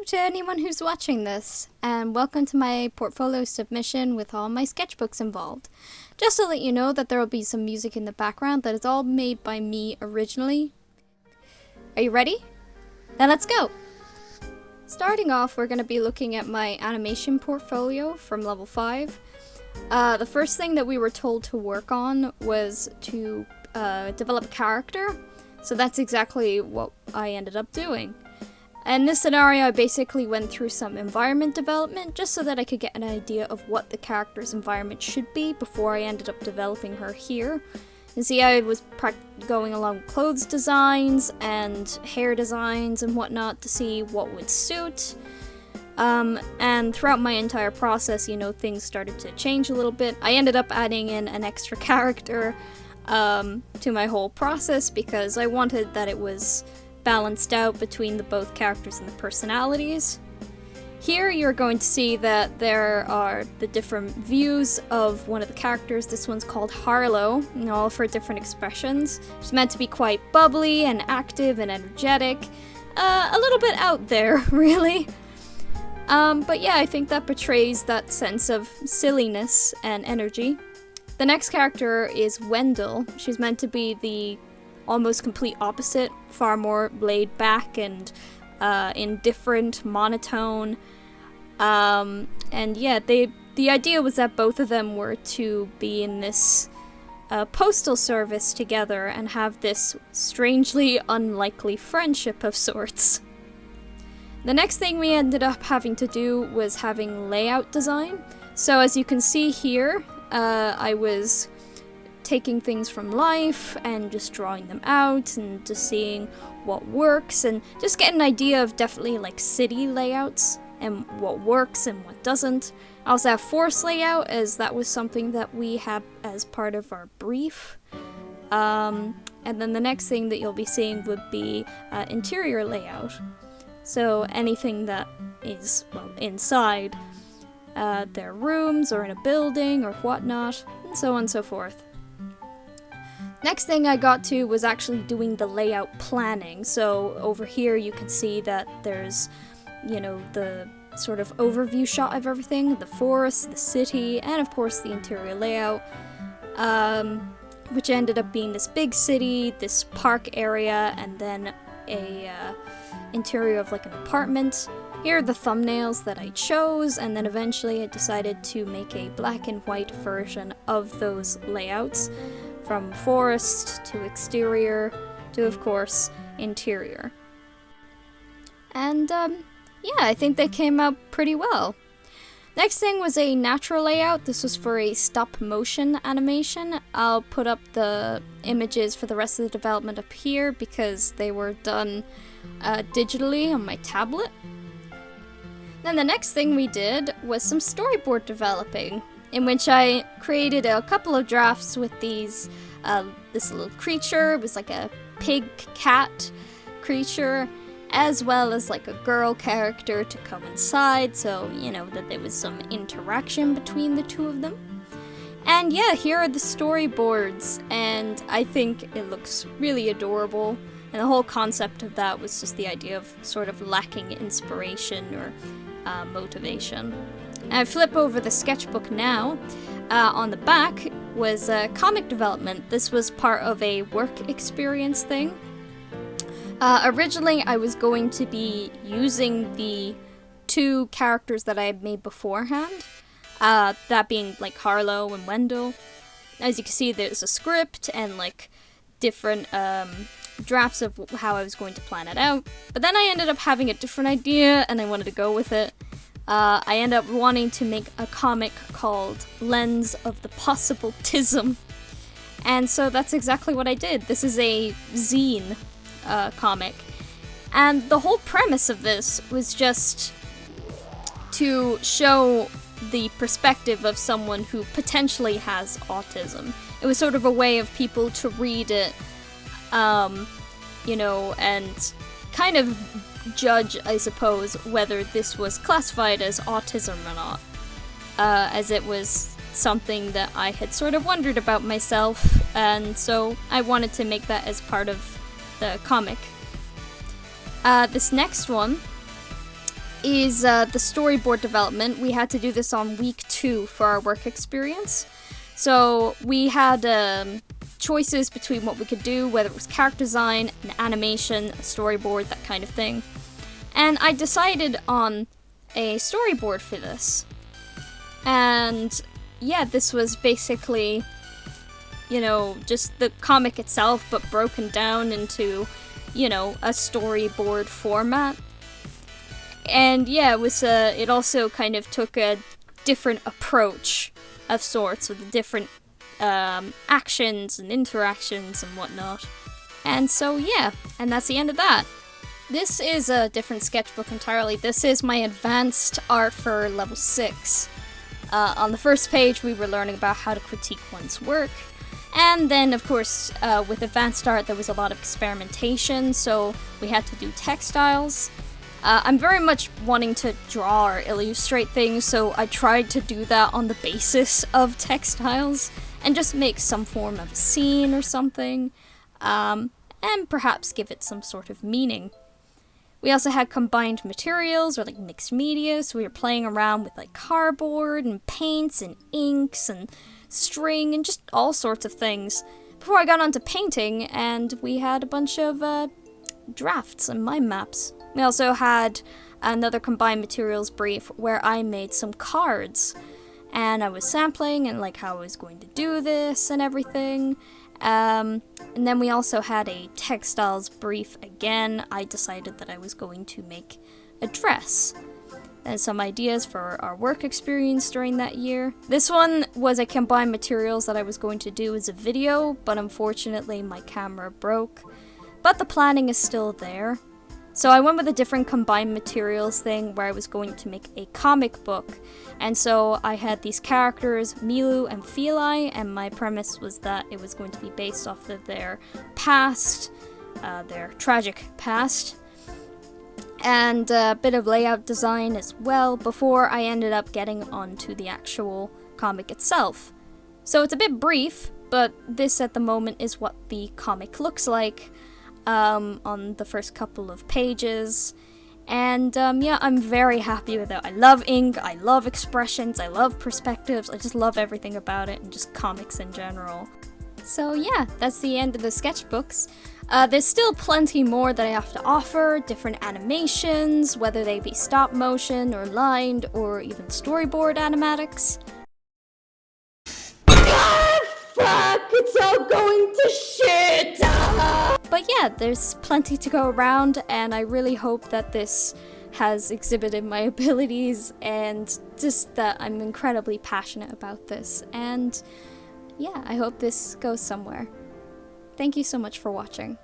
to anyone who's watching this, and welcome to my portfolio submission with all my sketchbooks involved. Just to let you know that there will be some music in the background that is all made by me originally. Are you ready? Then let's go! Starting off, we're going to be looking at my animation portfolio from level 5. The first thing that we were told to work on was to develop a character, so that's exactly what I ended up doing. In this scenario, I basically went through some environment development just so that I could get an idea of what the character's environment should be before I ended up developing her here. You see, I was going along with clothes designs and hair designs and whatnot to see what would suit. And throughout my entire process, things started to change a little bit. I ended up adding in an extra character to my whole process because I wanted that it was balanced out between the both characters and the personalities. Here you're going to see that there are the different views of one of the characters. This one's called Harlow, all for different expressions. She's meant to be quite bubbly and active and energetic. A little bit out there, really. But yeah, I think that portrays that sense of silliness and energy. The next character is Wendell. She's meant to be the almost complete opposite, far more laid back and indifferent, monotone. And yeah, the idea was that both of them were to be in this postal service together and have this strangely unlikely friendship of sorts. The next thing we ended up having to do was having layout design. So as you can see here, I was taking things from life and just drawing them out and just seeing what works and just get an idea of definitely like city layouts and what works and what doesn't. I also have forest layout, as that was something that we had as part of our brief. And then the next thing that you'll be seeing would be interior layout. So anything that is, well, inside their rooms or in a building or whatnot, and so on and so forth. Next thing I got to was actually doing the layout planning. So over here you can see that there's, the sort of overview shot of everything, the forest, the city, and of course the interior layout, which ended up being this big city, this park area, and then a interior of like an apartment. Here are the thumbnails that I chose, and then eventually I decided to make a black and white version of those layouts, from forest to exterior to, of course, interior. And yeah, I think they came out pretty well. Next thing was a natural layout. This was for a stop motion animation. I'll put up the images for the rest of the development up here because they were done digitally on my tablet. Then the next thing we did was some storyboard developing, in which I created a couple of drafts with this little creature. It was like a pig-cat creature, as well as like a girl character to coincide, so, that there was some interaction between the two of them. And yeah, here are the storyboards, and I think it looks really adorable. And the whole concept of that was just the idea of sort of lacking inspiration or motivation. And I flip over the sketchbook now. On the back was comic development. This was part of a work experience thing. Originally, I was going to be using the two characters that I had made beforehand, that being like Harlow and Wendell. As you can see, there's a script and like different drafts of how I was going to plan it out. But then I ended up having a different idea and I wanted to go with it. I ended up wanting to make a comic called Lens of the Possible Tism. And so that's exactly what I did. This is a zine comic. And the whole premise of this was just to show the perspective of someone who potentially has autism. It was sort of a way of people to read it, and kind of judge, I suppose, whether this was classified as autism or not, as it was something that I had sort of wondered about myself, and so I wanted to make that as part of the comic. This next one is the storyboard development. We had to do this on week 2 for our work experience. So we had choices between what we could do, whether it was character design, an animation, a storyboard, that kind of thing. And I decided on a storyboard for this. And yeah, this was basically, you know, just the comic itself, but broken down into, you know, a storyboard format. And yeah, it also kind of took a different approach of sorts, with the different actions and interactions and whatnot. And so yeah, and that's the end of that. This is a different sketchbook entirely. This is my advanced art for level 6. On the first page, we were learning about how to critique one's work. And then, of course, with advanced art, there was a lot of experimentation, so we had to do textiles. I'm very much wanting to draw or illustrate things, so I tried to do that on the basis of textiles, and just make some form of a scene or something, and perhaps give it some sort of meaning. We also had combined materials, or like mixed media, so we were playing around with like cardboard and paints and inks and string and just all sorts of things before I got onto painting, and we had a bunch of drafts and mind maps. We also had another combined materials brief where I made some cards, and I was sampling and like how I was going to do this and everything. And then we also had a textiles brief again. I decided that I was going to make a dress. And some ideas for our work experience during that year. This one was a combined materials that I was going to do as a video, but unfortunately my camera broke. But the planning is still there. So I went with a different combined materials thing where I was going to make a comic book. And so I had these characters, Milu and Feli, and my premise was that it was going to be based off of their past, their tragic past, and a bit of layout design as well before I ended up getting onto the actual comic itself. So it's a bit brief, but this at the moment is what the comic looks like. On the first couple of pages, and yeah, I'm very happy with it. I love ink, I love expressions, I love perspectives, I just love everything about it, and just comics in general. So yeah, that's the end of the sketchbooks. There's still plenty more that I have to offer, different animations, whether they be stop motion or lined or even storyboard animatics. Fuck, it's all going to shit! But yeah, there's plenty to go around, and I really hope that this has exhibited my abilities, and just that I'm incredibly passionate about this. And yeah, I hope this goes somewhere. Thank you so much for watching.